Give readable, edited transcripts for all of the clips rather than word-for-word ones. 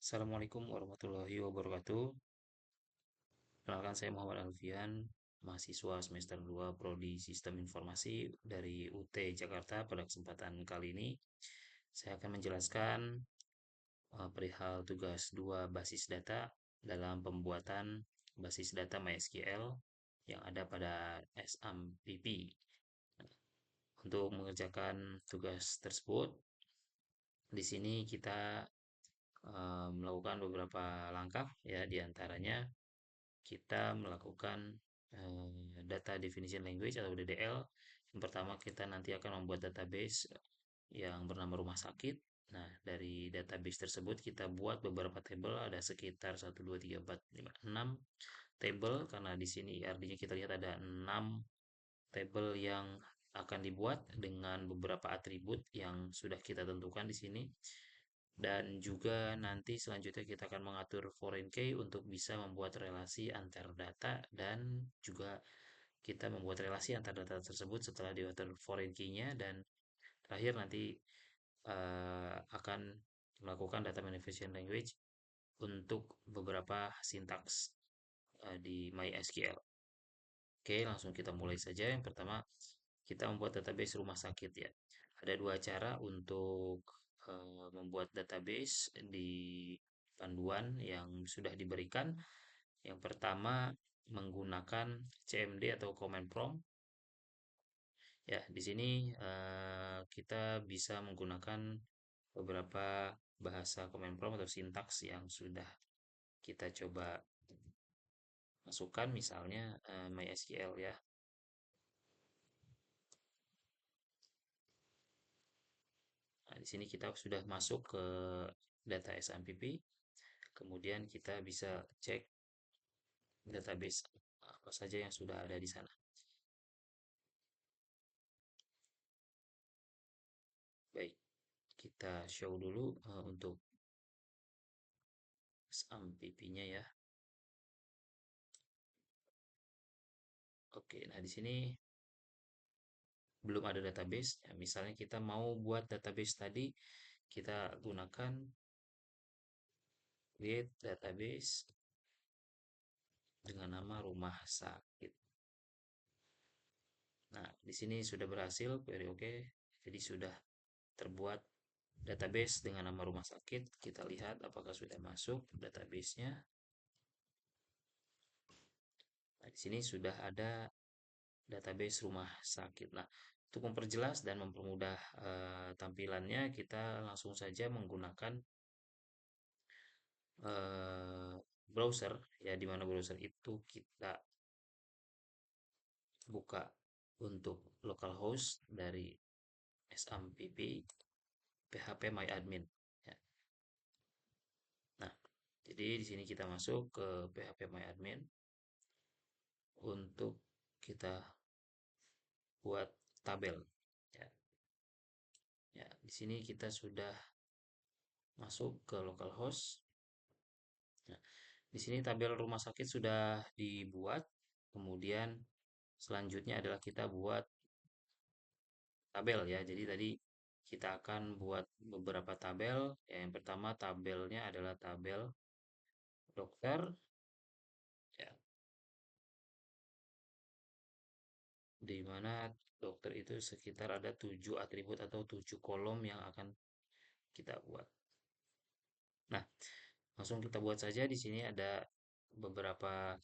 Assalamualaikum warahmatullahi wabarakatuh. Perkenalkan saya Muhammad Alfian, mahasiswa semester 2 Prodi Sistem Informasi dari UT Jakarta. Pada kesempatan kali ini, saya akan menjelaskan perihal tugas 2 basis data dalam pembuatan basis data MySQL yang ada pada SMPP. Untuk mengerjakan tugas tersebut, di sini kita melakukan beberapa langkah ya, diantaranya kita melakukan data definition language atau DDL. Yang pertama kita nanti akan membuat database yang bernama rumah sakit. Nah, dari database tersebut kita buat beberapa table, ada sekitar 1, 2, 3, 4, 5, 6 table, karena di sini artinya kita lihat ada 6 table yang akan dibuat dengan beberapa atribut yang sudah kita tentukan di sini. Dan juga nanti selanjutnya kita akan mengatur foreign key untuk bisa membuat relasi antar data, dan juga kita membuat relasi antar data tersebut setelah diatur foreign key-nya. Dan terakhir nanti akan melakukan data manipulation language untuk beberapa sintaks di MySQL. Oke, langsung kita mulai saja. Yang pertama, kita membuat database rumah sakit ya. Ada dua cara untuk membuat database di panduan yang sudah diberikan. Yang pertama, menggunakan CMD atau command prompt. Ya, di sini kita bisa menggunakan beberapa bahasa command prompt atau sintaks yang sudah kita coba masukkan, misalnya MySQL ya. Nah, di sini kita sudah masuk ke data SMPP. Kemudian kita bisa cek database apa saja yang sudah ada di sana. Baik, kita show dulu untuk SMPP-nya ya. Oke, nah di sini belum ada database. Ya, misalnya kita mau buat database tadi, kita gunakan create database dengan nama rumah sakit. Nah, di sini sudah berhasil, query oke. Jadi sudah terbuat database dengan nama rumah sakit. Kita lihat apakah sudah masuk database-nya. Nah, di sini sudah ada database rumah sakit. Nah, untuk memperjelas dan mempermudah tampilannya, kita langsung saja menggunakan browser ya, di mana browser itu kita buka untuk localhost dari SMPP phpMyAdmin ya. Nah, jadi di sini kita masuk ke phpMyAdmin untuk kita buat tabel ya. Ya, di sini kita sudah masuk ke localhost. Nah, di sini tabel rumah sakit sudah dibuat. Kemudian selanjutnya adalah kita buat tabel ya. Jadi tadi kita akan buat beberapa tabel. Ya, yang pertama tabelnya adalah tabel dokter ya, di mana dokter itu sekitar ada 7 atribut atau 7 kolom yang akan kita buat. Nah, langsung kita buat saja. Di sini ada beberapa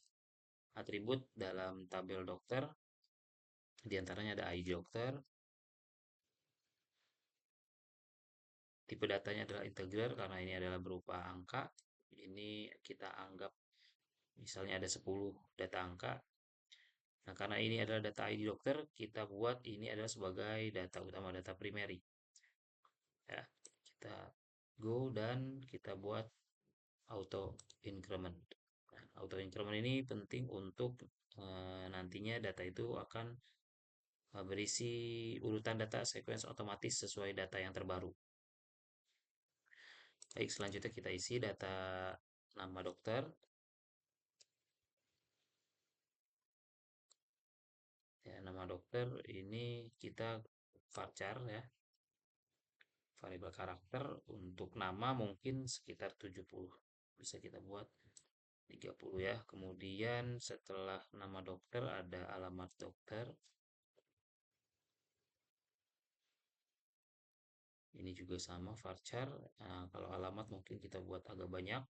atribut dalam tabel dokter. Di antaranya ada ID dokter, tipe datanya adalah integer karena ini adalah berupa angka. Ini kita anggap misalnya ada 10 data angka. Nah, karena ini adalah data ID dokter, kita buat ini adalah sebagai data utama, data primary. Ya, kita go dan kita buat auto increment. Nah, auto increment ini penting untuk nantinya data itu akan berisi urutan data sequence otomatis sesuai data yang terbaru. Baik, selanjutnya kita isi data nama dokter. Ya, nama dokter ini kita varchar ya. variabel karakter. Untuk nama mungkin sekitar 70 bisa kita buat 30 ya. Kemudian setelah nama dokter ada alamat dokter. Ini juga sama varchar. Nah, kalau alamat mungkin kita buat agak banyak.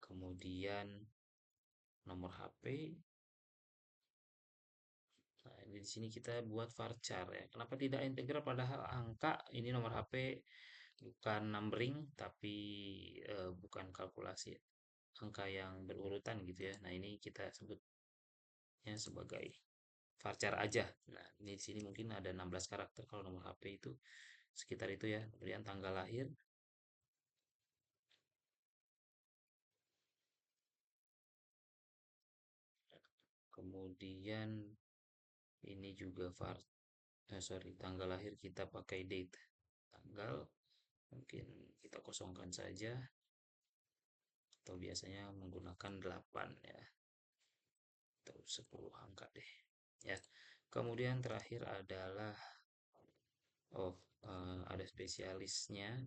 Kemudian nomor HP. Nah, ini di sini kita buat varchar ya. Kenapa tidak integral padahal angka ini nomor HP bukan numbering tapi bukan kalkulasi ya. Angka yang berurutan gitu ya. Nah, ini kita sebutnya sebagai varchar aja. Nah, ini di sini mungkin ada 16 karakter kalau nomor HP itu sekitar itu ya. Kemudian tanggal lahir. Kemudian ini juga sorry, tanggal lahir kita pakai date. Tanggal mungkin kita kosongkan saja atau biasanya menggunakan 8 ya atau 10 angka deh ya. Kemudian terakhir adalah oh ada spesialisnya.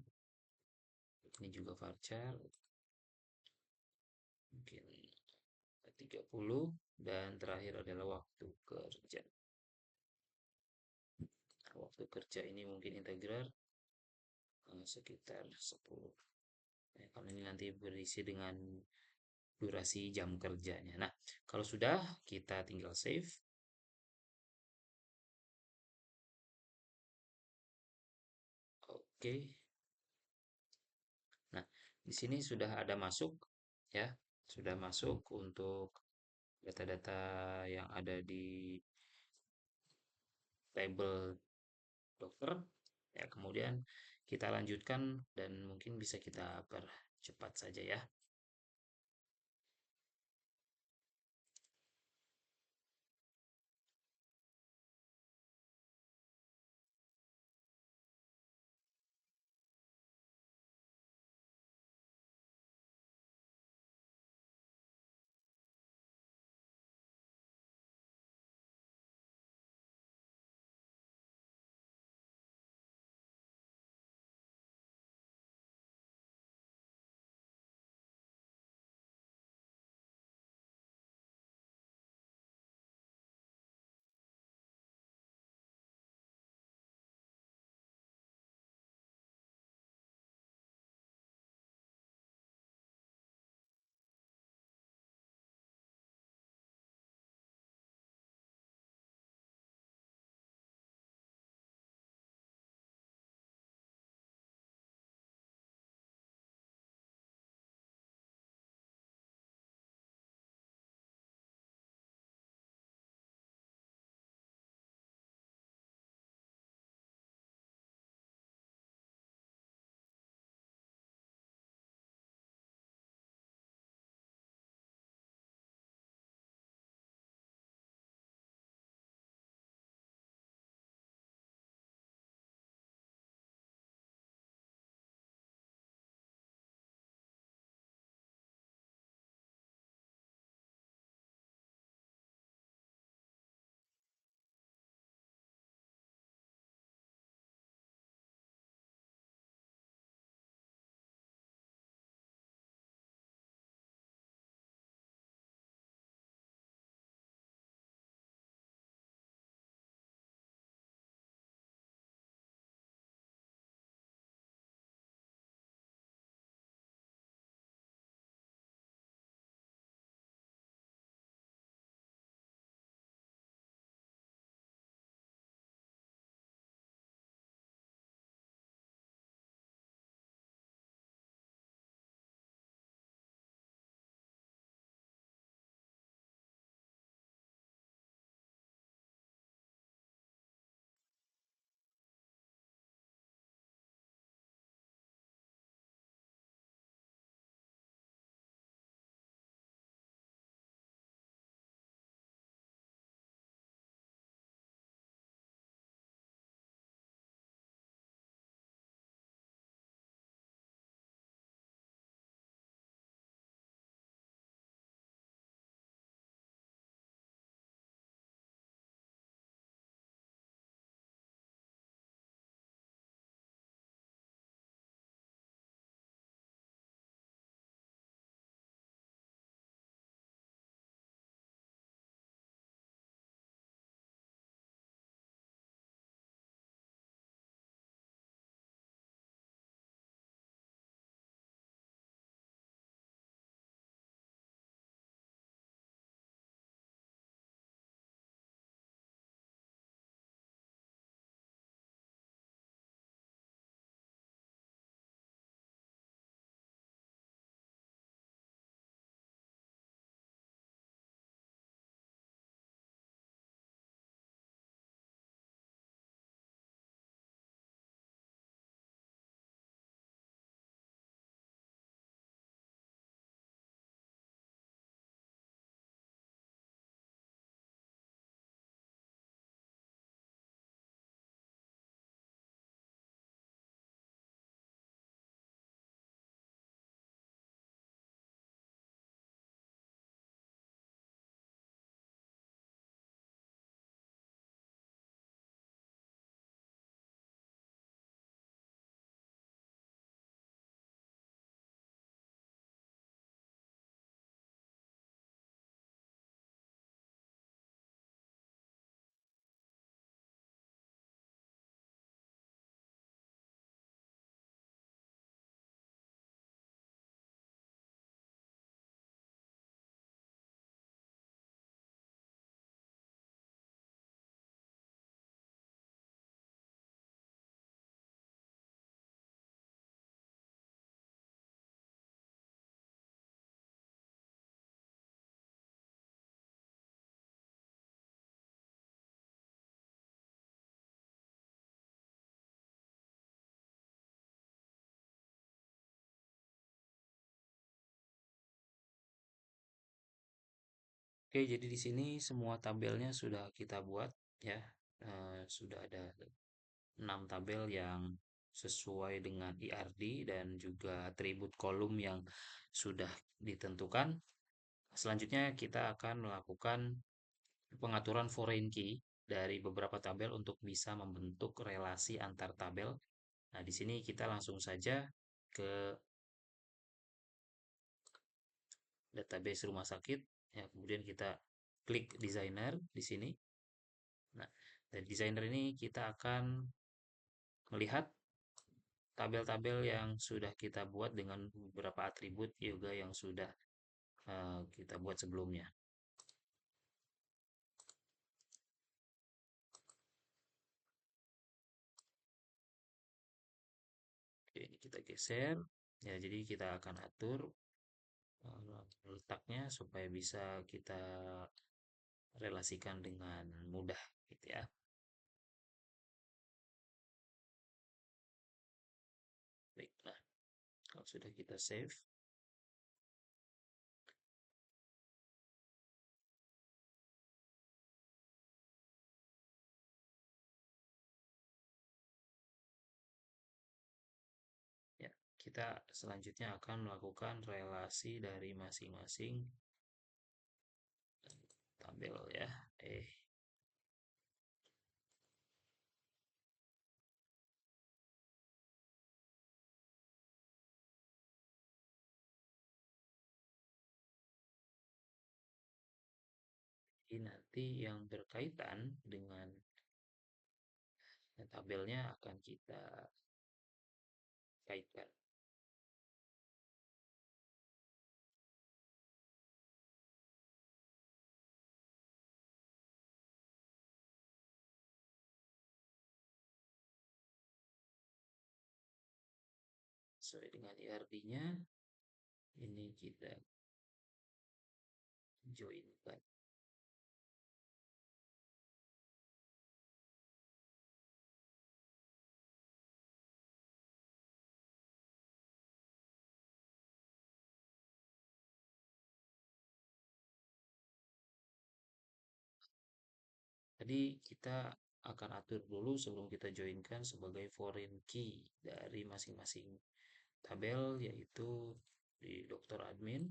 Ini juga varchar mungkin 30 dan terakhir adalah waktu kerja. Nah, waktu kerja ini mungkin integral sekitar 10. Ya, kalau ini nanti berisi dengan durasi jam kerjanya. Nah, kalau sudah kita tinggal save. Oke. Nah, di sini sudah ada masuk ya, sudah masuk untuk data-data yang ada di label dokter. Ya, kemudian kita lanjutkan dan mungkin bisa kita percepat saja ya. Oke, jadi di sini semua tabelnya sudah kita buat ya. Sudah ada 6 tabel yang sesuai dengan IRD dan juga atribut kolom yang sudah ditentukan. Selanjutnya kita akan melakukan pengaturan foreign key dari beberapa tabel untuk bisa membentuk relasi antar tabel. Nah, di sini kita langsung saja ke database rumah sakit ya, kemudian kita klik designer di sini. Nah, dari designer ini kita akan melihat tabel-tabel yang sudah kita buat dengan beberapa atribut juga yang sudah kita buat sebelumnya. Oke, ini kita geser. Ya, jadi kita akan atur letaknya supaya bisa kita relasikan dengan mudah gitu ya. Baiklah, kalau sudah kita save, ya, kita selanjutnya akan melakukan relasi dari masing-masing tabel ya. Jadi nanti yang berkaitan dengan tabelnya akan kita kaitkan sesuai dengan IRD-nya. Ini kita joinkan. Tadi kita akan atur dulu sebelum kita joinkan sebagai foreign key dari masing-masing tabel, yaitu di dokter admin.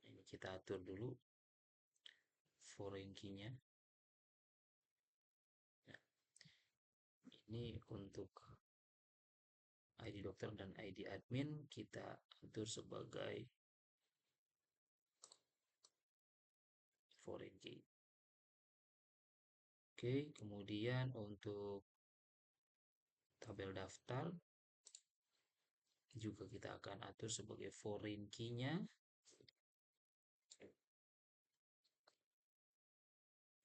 Ini kita atur dulu foreign key-nya. Nah, ini untuk ID dokter dan ID admin kita atur sebagai foreign key. Oke, kemudian untuk tabel daftar juga kita akan atur sebagai foreign key-nya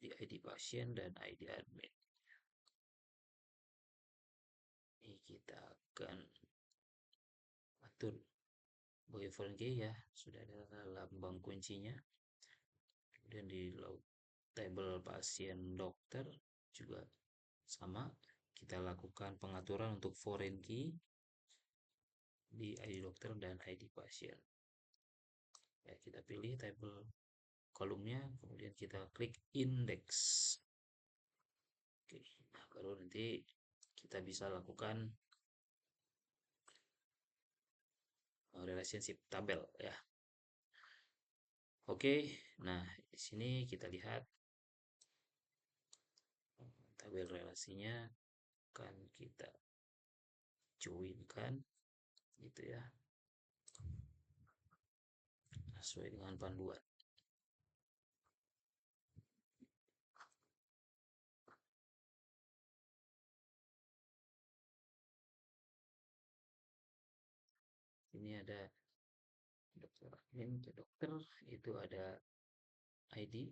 di ID pasien dan ID admin. Ini kita akan atur sebagai foreign key ya, sudah ada lambang kuncinya. Kemudian di table pasien dokter juga sama, kita lakukan pengaturan untuk foreign key di ID dokter dan ID pasien. Ya, kita pilih table kolomnya, kemudian kita klik index. Oke, nah baru nanti kita bisa lakukan relationship tabel ya. Oke, nah di sini kita lihat tabel relasinya akan kita joinkan gitu ya, sesuai dengan panduan. Ini ada dokter admin ke dokter, itu ada ID,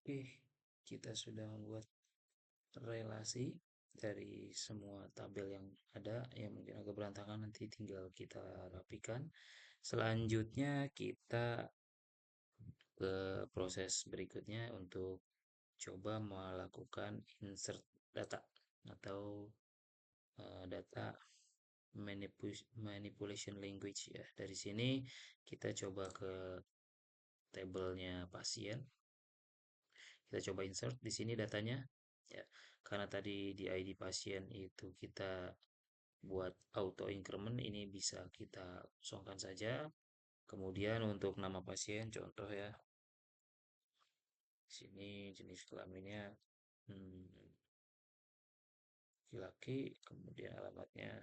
Oke, kita sudah membuat relasi dari semua tabel yang ada yang mungkin agak berantakan, nanti tinggal kita rapikan. Selanjutnya kita ke proses berikutnya untuk coba melakukan insert data atau data manipulation language ya. Dari sini kita coba ke tabelnya pasien. Kita coba insert di sini datanya ya. Karena tadi di ID pasien itu kita buat auto increment, ini bisa kita kosongkan saja. Kemudian untuk nama pasien contoh ya. Sini jenis kelaminnya laki-laki, kemudian alamatnya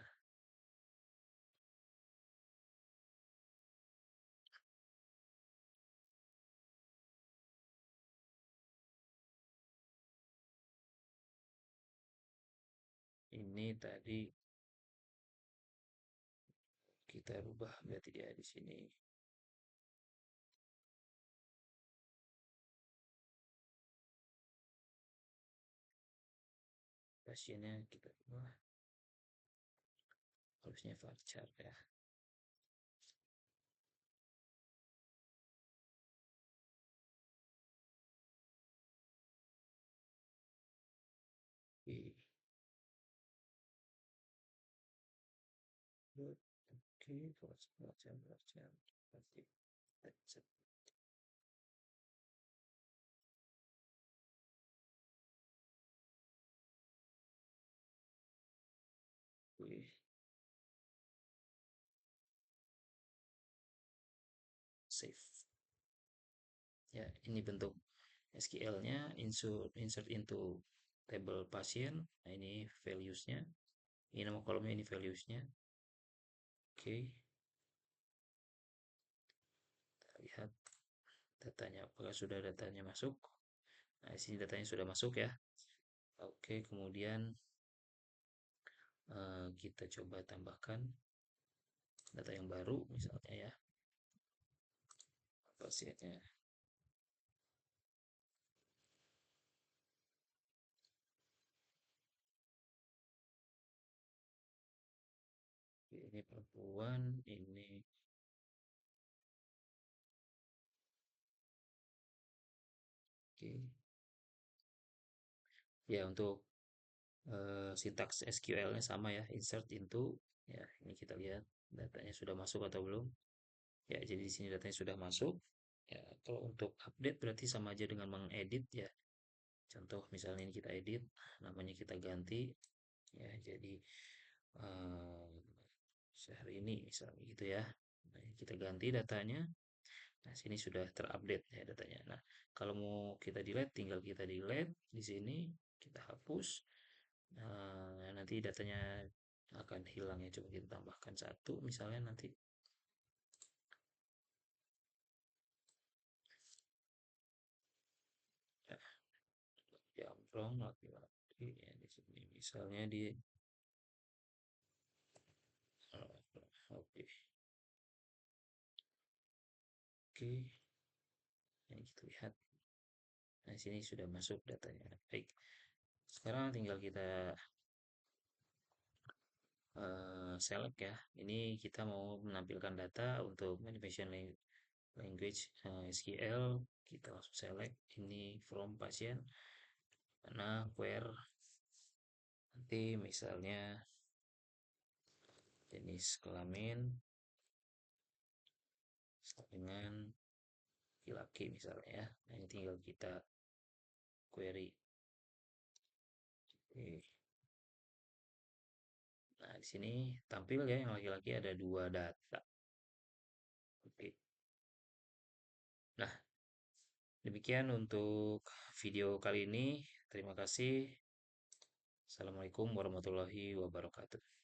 ini tadi kita rubah berarti dia di sini. Pasiennya kita rubah, harusnya varchar ya. Oke, oke, varchar, varchar, berarti oke, save. Ya, ini bentuk SQL-nya, insert into table pasien. Nah, ini values-nya. Ini nama kolomnya, ini values-nya. Oke, kita lihat datanya. Apakah sudah datanya masuk? Nah, di sini datanya sudah masuk ya. Oke, kemudian kita coba tambahkan data yang baru misalnya ya, pasiennya. Ini perempuan, ini oke. Ya, untuk sintaks SQL-nya sama ya, insert into. Ya, ini kita lihat datanya sudah masuk atau belum. Ya, jadi di sini datanya sudah masuk. Ya, kalau untuk update berarti sama aja dengan mengedit ya. Contoh misalnya ini kita edit, namanya kita ganti ya, jadi eh, sehari ini misalnya gitu ya. Nah, kita ganti datanya. Nah, sini sudah terupdate ya datanya. Nah, kalau mau kita delete, tinggal kita delete di sini, kita hapus. Nah, nanti datanya akan hilang ya. Coba kita tambahkan satu, misalnya nanti ya, jambrong laki-laki ya di sini. Misalnya di oke, oke, ini kita lihat. Nah, sini sudah masuk datanya. Baik. Sekarang tinggal kita select ya. Ini kita mau menampilkan data untuk manipulation language SQL. Kita langsung select ini from pasien. Mana where nanti misalnya jenis kelamin dengan laki-laki misalnya ya. Nah, ini tinggal kita query. Oke. Nah, di sini tampil ya yang laki-laki ada dua data. Oke. Nah, demikian untuk video kali ini. Terima kasih. Assalamualaikum warahmatullahi wabarakatuh.